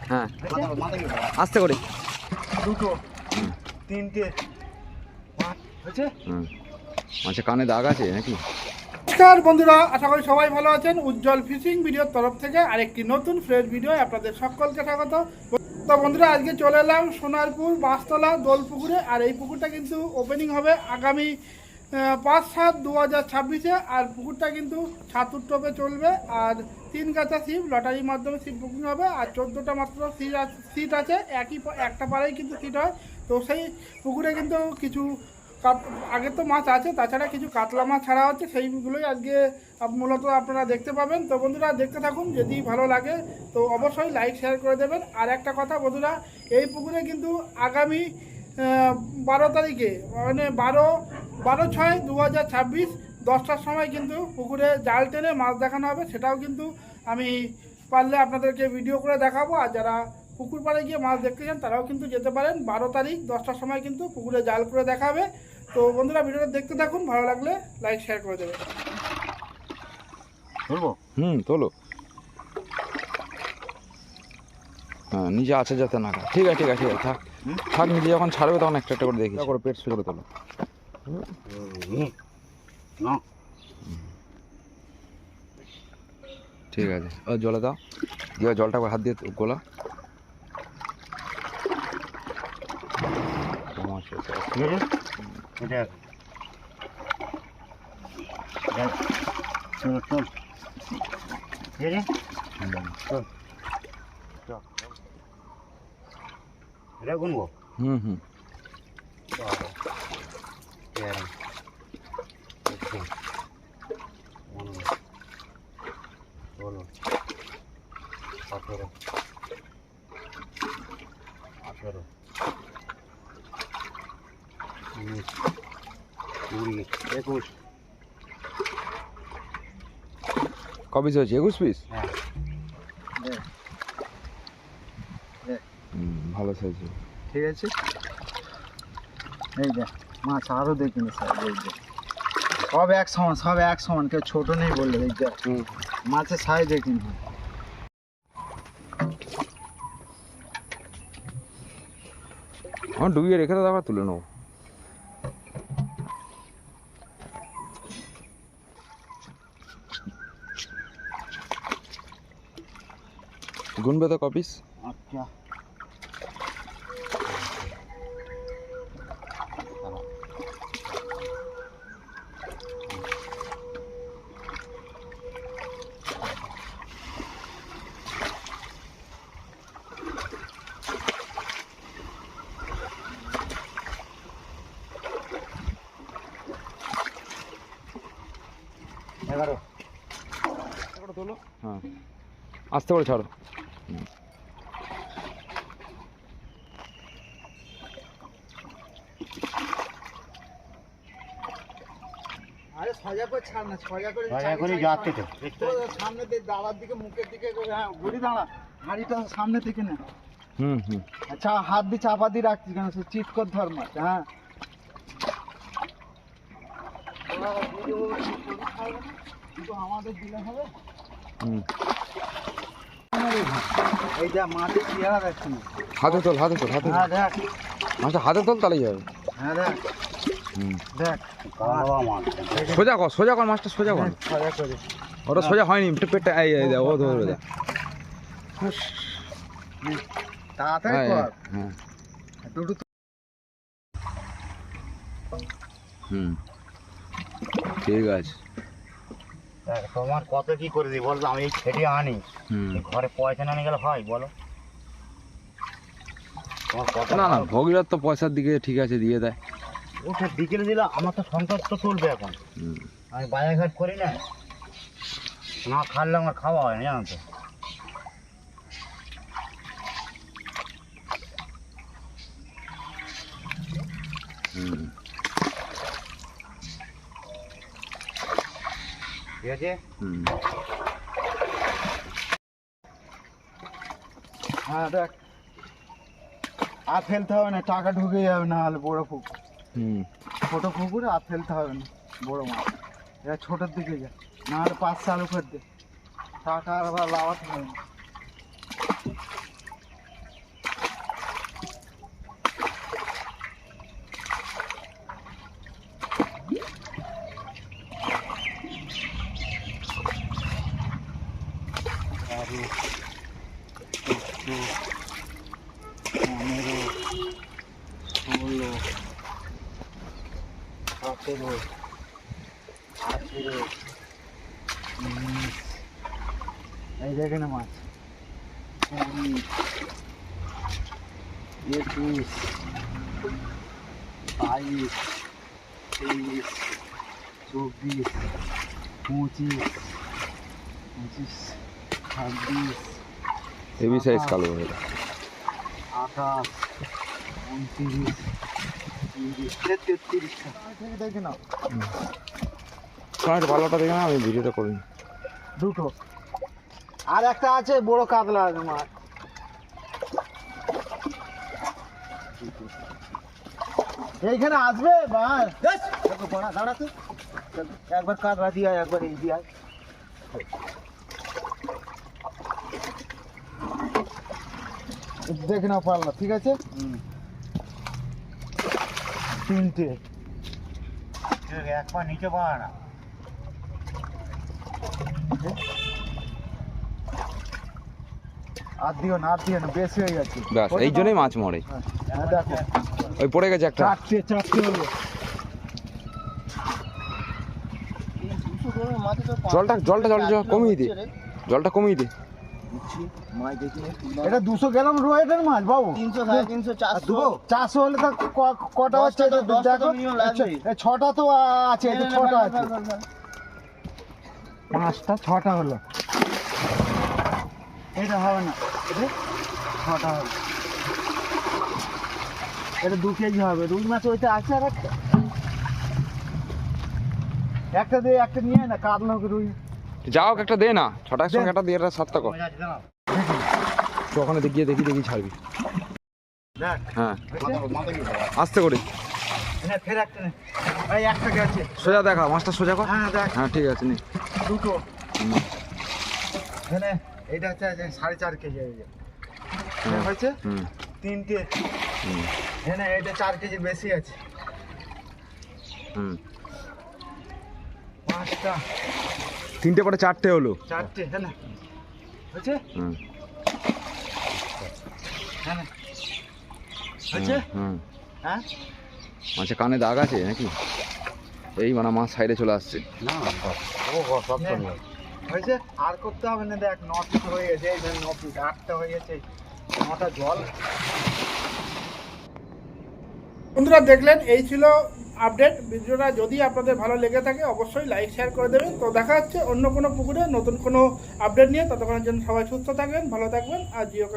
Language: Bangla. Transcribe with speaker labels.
Speaker 1: হ্যাঁ আস্তে করে
Speaker 2: দুটো তিনটে হয়েছে।
Speaker 1: আচ্ছা কানে দাগ আছে নাকি?
Speaker 2: নমস্কার বন্ধুরা, আশা করি সবাই ভালো আছেন। উজ্জ্বল ফিশিং ভিডিওর তরফ থেকে আরেকটি নতুন ফ্রেশ ভিডিও আপনাদের সকলকে স্বাগত। তো বন্ধুরা, আজকে চলে এলাম সোনারপুর বাসতলা দোল পুকুরে। আর এই পুকুরটা কিন্তু ওপেনিং হবে আগামী 5/7/2026-এ। আর পুকুরটা কিন্তু ছাতুর টোপে চলবে। আর 3 গাছা সিপ লটারির মাধ্যমে সিট বুকিং হবে। আর 14টা মাত্র সিট আছে, একটা পাড়াই কিন্তু সিট হয়। তো সেই পুকুরে কিন্তু কিছু আগে তো মাছ আছে, তাছাড়া কিছু কাতলা মাছ ছাড়া হচ্ছে, সেইগুলোই আজকে মূলত আপনারা দেখতে পাবেন। তো বন্ধুরা দেখতে থাকুন, যদি ভালো লাগে তো অবশ্যই লাইক শেয়ার করে দেবেন। আর একটা কথা বন্ধুরা, এই পুকুরে কিন্তু আগামী 12 তারিখে মানে 12/6/2026 10টার সময় কিন্তু পুকুরে জাল টেনে মাছ দেখানো হবে। সেটাও কিন্তু আমি পারলে আপনাদেরকে ভিডিও করে দেখাবো। আর যারা পুকুর পাড়ে গিয়ে মাছ দেখতে চান তারাও কিন্তু যেতে পারেন। 12 তারিখ 10টার সময় কিন্তু পুকুরে জাল করে দেখাবে। তো বন্ধুরা ভিডিওটা দেখতে থাকুন, ভালো লাগলে লাইক শেয়ার করে দেবেন।
Speaker 1: বলবো তোলো। হ্যাঁ নিজে আছে যাতে না। ঠিক আছে ঠিক আছে ঠিক আছে, থাক থাক। নিজে যখন ছাড়বে তখন একটা একটা করে দেখি করে পেট শুরু করে তোলো। ঠিক আছে, ও জলে দাও, দিয়ে জলটা হাত দিয়ে গোলা।
Speaker 3: এটা গুনবো। ষোলো, 17, 18, 19, 20, 21।
Speaker 1: কপিস হয়েছে 21 পিস।
Speaker 3: হ্যাঁ
Speaker 1: ভালো সাইজ,
Speaker 2: ঠিক আছে, এই দেখ মাছ আরও দেখিনি স্যার। এই যে সব এক সমান, কেউ ছোটো নেই বললে। এই যে মাছের সাইজ দেখিনি।
Speaker 1: আমার ডুবিয়ে রেখে দাও, আবার তুলে নেবো। গুনবে তো কপিস।
Speaker 3: আচ্ছা এগারো
Speaker 1: তোলো। হ্যাঁ আস্তে করে ছাড়ো।
Speaker 2: আরে সোজা করে ছাড় না, সোজা করে
Speaker 3: যাচ্ছে তো।
Speaker 2: সামনে দিকে দাঁড়ার দিকে, মুখের দিকে। হ্যাঁ ঘুরি দাঁড়া, হাঁড়িটা সামনে থেকে না। আচ্ছা হাত দিয়ে চাপা দিয়ে রাখছিস কেন? সে চিট করে ধর মাছ। হ্যাঁ আমাদের দিলে হবে। এই যা মাঠে চেহারা দেখছি না।
Speaker 1: হাতে তোল, হাতে তোল, হাতে।
Speaker 2: হ্যাঁ দেখ
Speaker 1: আচ্ছা হাতে তোল, তাহলেই যাবে।
Speaker 2: হ্যাঁ দেখ দেখ
Speaker 1: সোজা কর, সোজা কর মাছটা, সোজা কর।
Speaker 2: সোজা করে
Speaker 1: ওটা সোজা হয়নি, পেটটা এই দেখ, ও ধরবে দেখ।
Speaker 2: তাড়াতাড়ি কর।
Speaker 1: হ্যাঁ
Speaker 2: দুটো
Speaker 1: ঠিক আছে।
Speaker 3: তোমার কত কি করে দিই বলতো? আমি এই ছেড়ে আনি, ঘরে পয়সা না নিয়ে গেলে হয় বলো? তোমার কত
Speaker 1: না না, ভগীরথ তো পয়সার দিকে ঠিক আছে দিয়ে দেয়।
Speaker 3: ওটা বিকেলে দিলে আমার তো সংসার তো চলবে এখন। আমি বাজারঘাট করি না, না খাওয়ালে আমার খাওয়া হয় না, জানো তো। ঠিক আছে।
Speaker 2: হ্যাঁ দেখ, আর ফেলতে হবে না, টাকা ঢুকে যাবে না হলে বড় পুকুর। ছোট পুকুরে আর ফেলতে হবে না বড় মাছ। এটা ছোটোর দিকে যা, না হলে 5 চালু করে দে, টাকা আবার লাগাতে হবে না।
Speaker 3: 15, 16, 17, 18, 19, এই দেখে না মাছ 20, 21, 22, 23, 24, 25, 26,
Speaker 1: হেভি সাইজ কালো হয়ে
Speaker 3: 28, 29, 30, 33 দেখে নাও
Speaker 1: তোমার ভালোটা দেখে না আমি ভিডিওটা করি
Speaker 3: দুটো আর একটা আছে বড় কাতলা আছে মাছ এইখানে আসবে বাস দেখো পড়া দাঁড়াতে একবার কাতলা দিয়ে আয়, একবার এই দিয়ে আয়। দেখে নাও পারলা ঠিক আছে তিনটে এক পা নিচে পাওয়া না আর দিও না বেশি হয়ে যাচ্ছে
Speaker 1: ব্যাস এই জন্যই মাছ মরে
Speaker 3: হ্যাঁ দেখো
Speaker 1: ওই পড়ে গেছে একটা
Speaker 3: চারটে হলো
Speaker 1: জলটা কমিয়ে দে জলটা কমিয়ে দে
Speaker 3: এটা 200 গ্রাম রয়েটের মাছ বাবু
Speaker 4: 300, 350, 400
Speaker 3: 400 হলে তো কটা হচ্ছে
Speaker 4: দশটা তো
Speaker 3: দেখো
Speaker 4: minimum লাগবেই।
Speaker 3: এই ছটা তো আছে এই যে ছটা আছে পাঁচটা ছটা হলো এটা হবে না এটা ছটা হবে এটা 2 কেজি হবে রুই মাছ ওইটা আছে আর একটা দিয়ে একটা নিয়ে আয় না কাতলা হোক রুই
Speaker 1: যাও একটা দে না ছটার সঙ্গে একটা দিয়ে একটা সাতটা কর তো ওখানে গিয়ে দেখি ছাড়বি
Speaker 3: দেখ
Speaker 1: হ্যাঁ আস্তে করে
Speaker 3: ফের একটা নে এই একটা গেছে
Speaker 1: সোজা দেখা মাছটা সোজা কর
Speaker 3: হ্যাঁ দেখ
Speaker 1: হ্যাঁ ঠিক আছে নে
Speaker 3: দুটো এখানে এইটা হচ্ছে 4.5 কেজি এই যে
Speaker 1: হুম।
Speaker 3: হয়েছে
Speaker 1: হুম
Speaker 3: তিনটে
Speaker 1: হুম
Speaker 3: এখানে এটা 4 কেজি বেশি আছে
Speaker 1: হুম
Speaker 3: পাঁচটা
Speaker 1: তিনটে পরে চারটে হলো
Speaker 3: চারটে এখানে হয়েছে
Speaker 1: হুম
Speaker 3: এখানে হয়েছে
Speaker 1: হুম
Speaker 3: হ্যাঁ
Speaker 1: মাছের কানে দাগ আছে নাকি এই মানে মাছ সাইডে চলে আসছে
Speaker 3: না ও সব হয়েছে আর করতে হবে না দেখ 9 পিস হয়ে গেছে এই 9 পিস 8টা হয়ে গেছে 9টা জল
Speaker 2: বন্ধুরা দেখলেন এই ছিল আপডেট ভিডিওটা যদি আপনাদের ভালো লেগে থাকে অবশ্যই লাইক শেয়ার করে দেবেন তো দেখা হচ্ছে অন্য কোনো পুকুরে নতুন কোনো আপডেট নিয়ে ততক্ষণের জন্য সবাই সুস্থ থাকবেন ভালো থাকবেন আর জিও কাকা